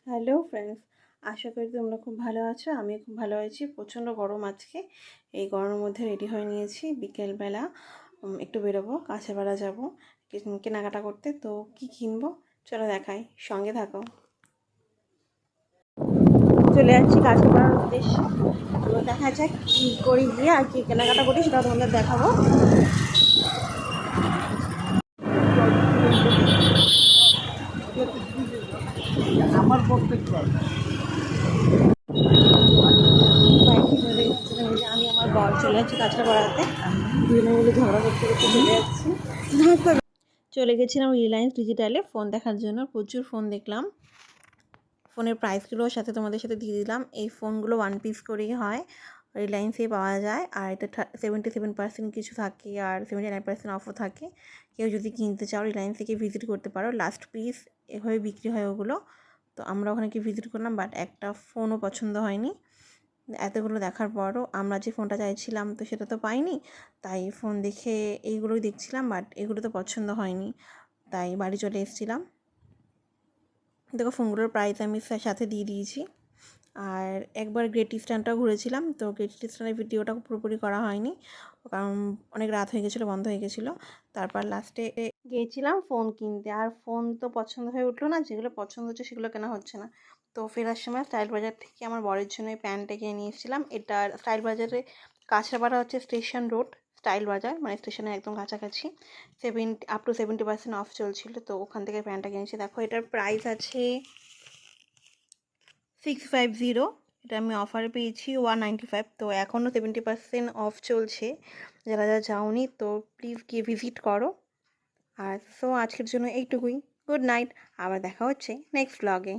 Hello friends, আশা করি তোমরা খুব ভালো আছো। আমি খুব ভালো আছি। প্রচণ্ড গরম আজকে। এই গরমের মধ্যে রেডি হয়ে নিয়েছি। বিকেলবেলা একটু বেরোবো, কাছেপাড়া যাবো কেনাকাটা করতে। তো কি কিনবো চলো দেখাই, সঙ্গে থাকো। চলে যাচ্ছি কাছেপাড়ার উদ্দেশ্যে। তো দেখা যাক কী করি গিয়ে আর কি কেনাকাটা করি সেটা তোমাদের দেখাবো। আমার পক্ষে বাইকে চলে যাচ্ছিলাম, যে আমি আমার বর চলে যাচ্ছি কাছাপাড়াতে। দুজনে মিলে ঝগড়া করতে করতে চলে যাচ্ছি। চলে গেছিলাম রিলায়েন্স ডিজিটালে ফোন দেখার জন্য। প্রচুর ফোন দেখলাম। ফোনের প্রাইসগুলোর সাথে তোমাদের সাথে দিয়ে দিলাম। এই ফোনগুলো 1 পিস করেই হয়, রিলায়েন্সেই পাওয়া যায়। আর এটা 77% কিছু থাকে আর 79% অফও থাকে। কেউ যদি কিনতে চাও রিলায়েন্স থেকে ভিজিট করতে পারো। লাস্ট পিস এভাবে বিক্রি হয় ওগুলো। তো আমরা ওখানে গিয়ে ভিজিট করলাম, বাট একটা ফোনও পছন্দ হয়নি। এতগুলো দেখার পরও আমরা যে ফোনটা চাইছিলাম তো সেটা তো পাইনি। তাই ফোন দেখে এইগুলোই দেখছিলাম, বাট এগুলো তো পছন্দ হয়নি। তাই বাড়ি চলে এসেছিলাম। দেখো ফোনগুলোর প্রাইস আমি সাথে দিয়ে দিয়েছি। আর একবার গ্রেট ইস্টার্নটাও ঘুরেছিলাম। তো গ্রেট ইস্টার্নের ভিডিওটা পুরোপুরি করা হয়নি, কারণ অনেক রাত হয়ে গেছিলো, বন্ধ হয়ে গেছিলো। তারপর লাস্টে গিয়েছিলাম ফোন কিনতে। আর ফোন তো পছন্দ হয়ে উঠলো না, যেগুলো পছন্দ হচ্ছে সেগুলো কেনা হচ্ছে না। তো ফেরার সময় স্টাইল বাজার থেকে আমার বরের জন্য এই প্যান্টটা কিনে নিয়ে এসেছিলাম। এটা স্টাইল বাজারে কাঁচরাপাড়া হচ্ছে স্টেশন রোড। স্টাইল বাজার মানে স্টেশনের একদম কাছাকাছি। আপ টু 70% অফ চলছিল, তো ওখান থেকে প্যান্টটা কিনেছি। দেখো এটার প্রাইস আছে 650। এটা আমি অফারে পেয়েছি 195। তো এখনও 70% অফ চলছে। যারা যারা যাওনি তো প্লিজ গিয়ে ভিজিট করো। আর সো আজকের জন্য এইটুকুই। Good night. আবার দেখা হচ্ছে নেক্সট ব্লগে।